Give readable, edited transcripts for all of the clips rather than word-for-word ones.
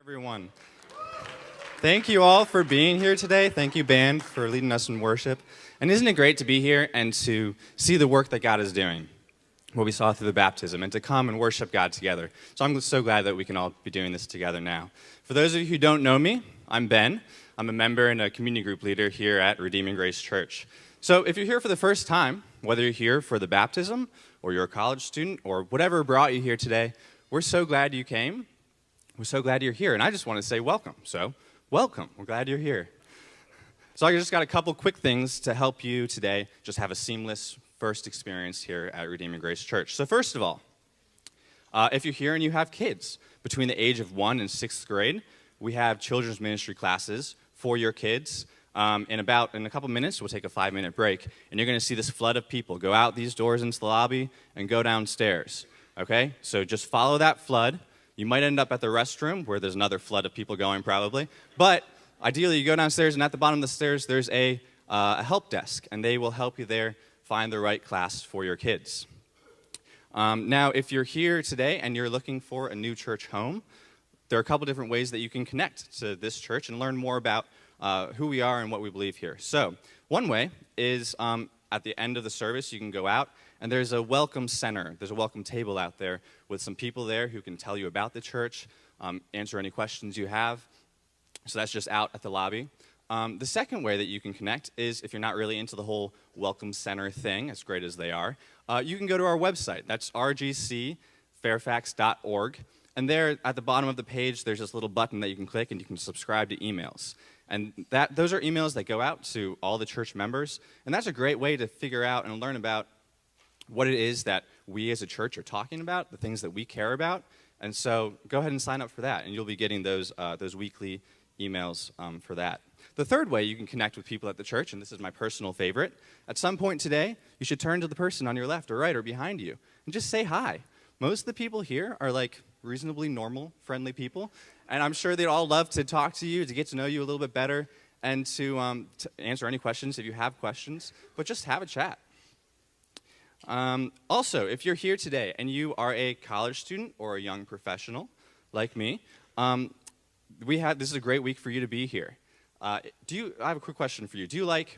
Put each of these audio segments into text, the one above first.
Everyone. Thank you all for being here today. Thank you, band, for leading us in worship. And isn't it great to be here and to see the work that God is doing, what we saw through the baptism, and to come and worship God together. So I'm so glad that we can all be doing this together now. For those of you who don't know me, I'm Ben. I'm a member and a community group leader here at Redeeming Grace Church. So if you're here for the first time, whether you're here for the baptism or you're a college student or whatever brought you here today, we're so glad you came. We're so glad you're here. And I just want to say welcome. So welcome. We're glad you're here. So I just got a couple quick things to help you today just have a seamless first experience here at Redeeming Grace Church. So first of all, if you're here and you have kids between the age of 1 and 6th grade, we have children's ministry classes for your kids. In a couple minutes, we'll take a 5-minute break, and you're going to see this flood of people go out these doors into the lobby and go downstairs. Okay? So just follow that flood. You might end up at the restroom where there's another flood of people going probably. But ideally, you go downstairs, and at the bottom of the stairs, there's a help desk, and they will help you there find the right class for your kids. Now, if you're here today and you're looking for a new church home, there are a couple different ways that you can connect to this church and learn more about who we are and what we believe here. So one way is at the end of the service, you can go out, and there's a welcome center. There's a welcome table out there with some people there who can tell you about the church, answer any questions you have. So that's just out at the lobby. The second way that you can connect is if you're not really into the whole welcome center thing, as great as they are, you can go to our website. That's rgcfairfax.org. And there at the bottom of the page, there's this little button that you can click, and you can subscribe to emails. And those are emails that go out to all the church members. And that's a great way to figure out and learn about what it is that we as a church are talking about, the things that we care about. And so go ahead and sign up for that, and you'll be getting those weekly emails for that. The third way you can connect with people at the church, and this is my personal favorite, at some point today, you should turn to the person on your left or right or behind you and just say hi. Most of the people here are like reasonably normal, friendly people, and I'm sure they'd all love to talk to you, to get to know you a little bit better, and to answer any questions if you have questions, but just have a chat. Also, if you're here today and you are a college student or a young professional like me, this is a great week for you to be here. I have a quick question for you. Do you like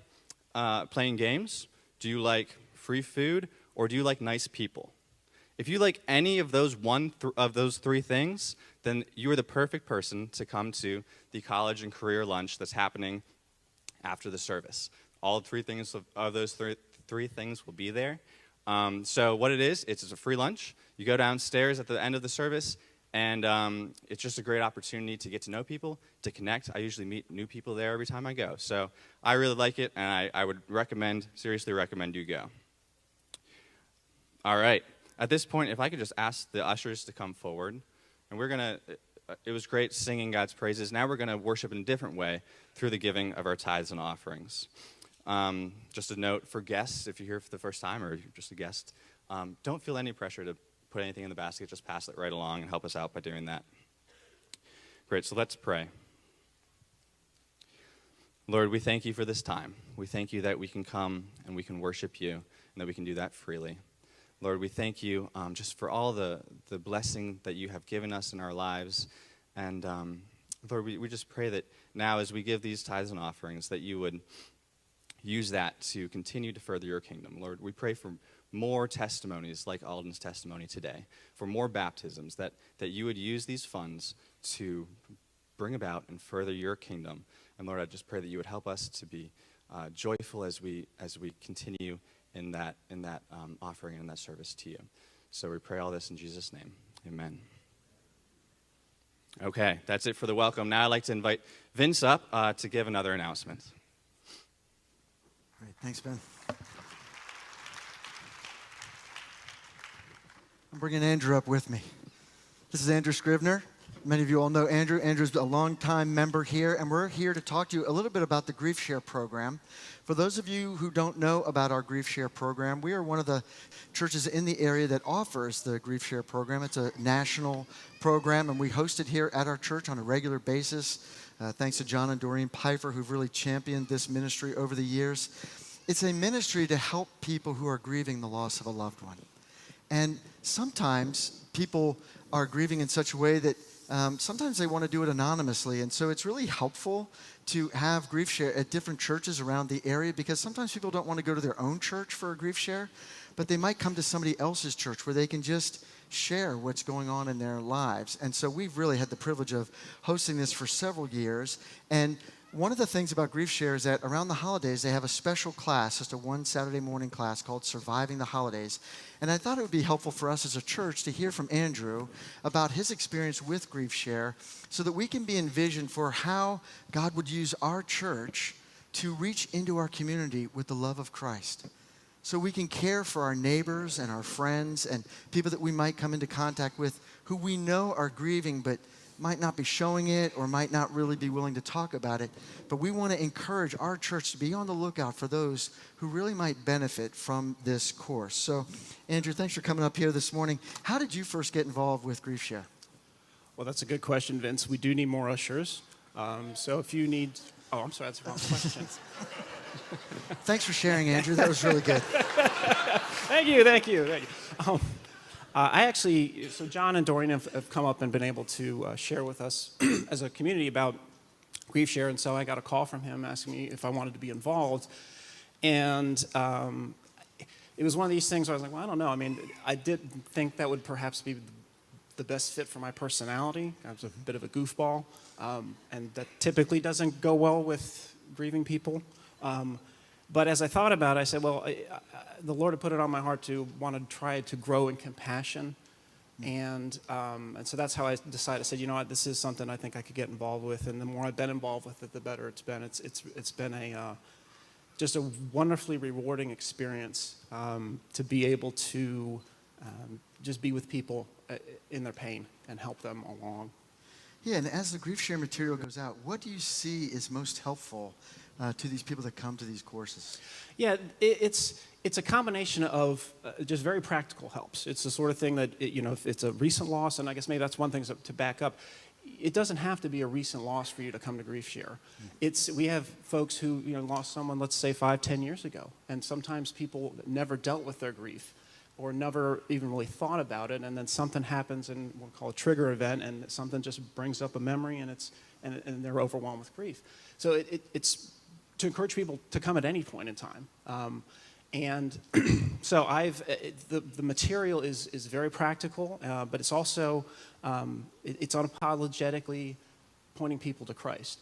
playing games? Do you like free food? Or do you like nice people? If you like any of those those three things, then you are the perfect person to come to the college and career lunch that's happening after the service. All three things of those three things will be there. So what it is, it's a free lunch. You go downstairs at the end of the service, and it's just a great opportunity to get to know people, to connect. I usually meet new people there every time I go. So I really like it, and I would seriously recommend you go. All right. At this point, if I could just ask the ushers to come forward. And it was great singing God's praises. Now we're going to worship in a different way through the giving of our tithes and offerings. Just a note for guests, if you're here for the first time or you're just a guest, don't feel any pressure to put anything in the basket. Just pass it right along and help us out by doing that. Great, so let's pray. Lord, we thank you for this time. We thank you that we can come and we can worship you and that we can do that freely. Lord, we thank you just for all the blessing that you have given us in our lives. And Lord, we just pray that now as we give these tithes and offerings, that you would use that to continue to further your kingdom. Lord, we pray for more testimonies like Alden's testimony today, for more baptisms, that you would use these funds to bring about and further your kingdom. And Lord, I just pray that you would help us to be joyful as we continue in that offering and in that service to you. So we pray all this in Jesus' name. Amen. Okay, that's it for the welcome. Now I'd like to invite Vince up to give another announcement. All right, thanks, Ben. I'm bringing Andrew up with me. This is Andrew Scrivener. Many of you all know Andrew. Andrew's a longtime member here, and we're here to talk to you a little bit about the Grief Share program. For those of you who don't know about our Grief Share program, we are one of the churches in the area that offers the Grief Share program. It's a national program, and we host it here at our church on a regular basis. Thanks to John and Doreen Pfeiffer, who've really championed this ministry over the years. It's a ministry to help people who are grieving the loss of a loved one. And sometimes people are grieving in such a way that sometimes they want to do it anonymously. And so it's really helpful to have grief share at different churches around the area, because sometimes people don't want to go to their own church for a grief share, but they might come to somebody else's church where they can just share what's going on in their lives. And so we've really had the privilege of hosting this for several years. And one of the things about Grief Share is that around the holidays, they have a special class, just a one Saturday morning class called Surviving the Holidays. And I thought it would be helpful for us as a church to hear from Andrew about his experience with Grief Share, so that we can be envisioned for how God would use our church to reach into our community with the love of Christ. So we can care for our neighbors and our friends and people that we might come into contact with who we know are grieving but might not be showing it or might not really be willing to talk about it. But we want to encourage our church to be on the lookout for those who really might benefit from this course. So, Andrew, thanks for coming up here this morning. How did you first get involved with Grief Share? Well, that's a good question, Vince. We do need more ushers. So if you need... Oh, I'm sorry, that's the wrong question. Thanks for sharing, Andrew. That was really good. Thank you. I actually, so John and Doreen have come up and been able to share with us as a community about Grief Share, and so I got a call from him asking me if I wanted to be involved. And it was one of these things where I was like, well, I don't know. I mean, I did think that would perhaps be the best fit for my personality. I was a bit of a goofball, and that typically doesn't go well with grieving people. But as I thought about it, I said, well, the Lord had put it on my heart to want to try to grow in compassion. And so that's how I decided. I said, you know what, this is something I think I could get involved with. And the more I've been involved with it, the better it's been. It's been just a wonderfully rewarding experience to be able to just be with people in their pain and help them along. Yeah, and as the Grief Share material goes out, what do you see is most helpful to these people that come to these courses? Yeah, it's a combination of just very practical helps. It's the sort of thing that, if it's a recent loss, and I guess maybe that's one thing to back up, it doesn't have to be a recent loss for you to come to Grief Share. We have folks who lost someone, let's say 5-10 years ago, and sometimes people never dealt with their grief or never even really thought about it, and then something happens, and we'll call it a trigger event, and something just brings up a memory, and they're overwhelmed with grief. So it's to encourage people to come at any point in time. And so the material is very practical, but it's also it's unapologetically pointing people to Christ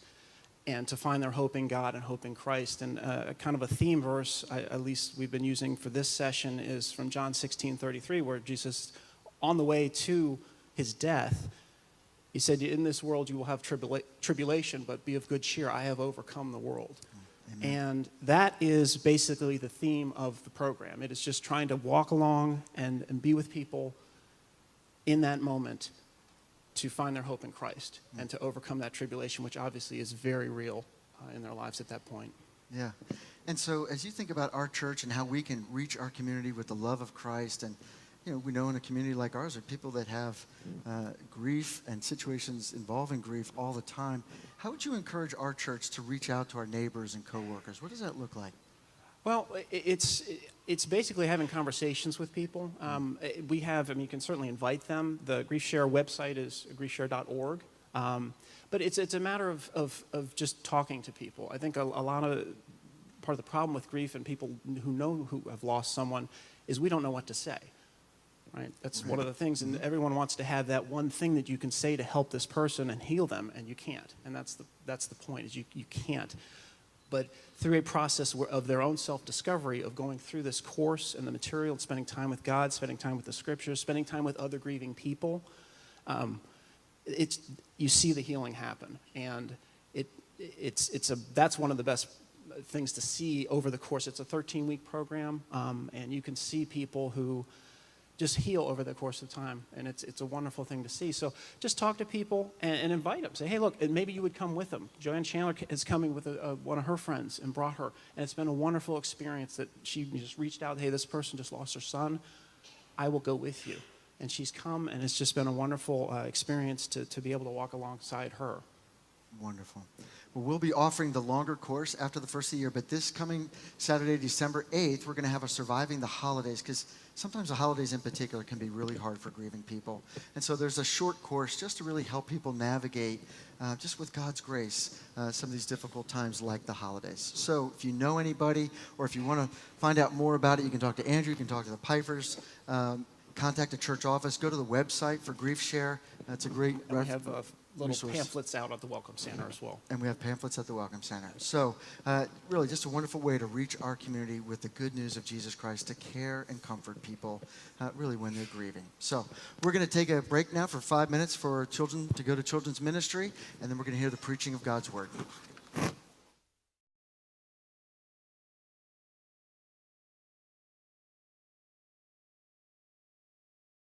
and to find their hope in God and hope in Christ. And kind of a theme verse, at least we've been using for this session, is from John 16:33, where Jesus, on the way to his death, he said, in this world you will have tribulation, but be of good cheer. I have overcome the world. Amen. And that is basically the theme of the program. It is just trying to walk along and be with people in that moment to find their hope in Christ and to overcome that tribulation, which obviously is very real in their lives at that point. Yeah. And so as you think about our church and how we can reach our community with the love of Christ, and we know in a community like ours there are people that have grief and situations involving grief all the time. How would you encourage our church to reach out to our neighbors and coworkers? What does that look like? Well, it's basically having conversations with people. You can certainly invite them. The Grief Share website is griefshare.org. But it's a matter of just talking to people. I think a lot of part of the problem with grief and people who have lost someone is we don't know what to say. Right? That's one of the things, and everyone wants to have that one thing that you can say to help this person and heal them, and you can't. And that's the point, is you can't. But through a process of their own self-discovery, of going through this course and the material, and spending time with God, spending time with the Scriptures, spending time with other grieving people, you see the healing happen. And that's one of the best things to see over the course. It's a 13-week program, and you can see people who just heal over the course of time, and it's a wonderful thing to see. So just talk to people and invite them. Say, hey, look, and maybe you would come with them. Joanne Chandler is coming with one of her friends and brought her, and it's been a wonderful experience that she just reached out, hey, this person just lost her son. I will go with you. And she's come, and it's just been a wonderful experience to be able to walk alongside her. Wonderful. Well, we'll be offering the longer course after the first of the year, but this coming Saturday, December 8th, we're going to have a Surviving the Holidays, because sometimes the holidays in particular can be really hard for grieving people. And so there's a short course just to really help people navigate, just with God's grace, some of these difficult times like the holidays. So if you know anybody, or if you want to find out more about it, you can talk to Andrew, you can talk to the Pipers, contact the church office, go to the website for Grief Share. That's a great And we have little resource. pamphlets out at the Welcome Center as well. And we have pamphlets at the Welcome Center. So really just a wonderful way to reach our community with the good news of Jesus Christ, to care and comfort people really when they're grieving. So we're going to take a break now for 5 minutes for children to go to children's ministry, and then we're going to hear the preaching of God's Word.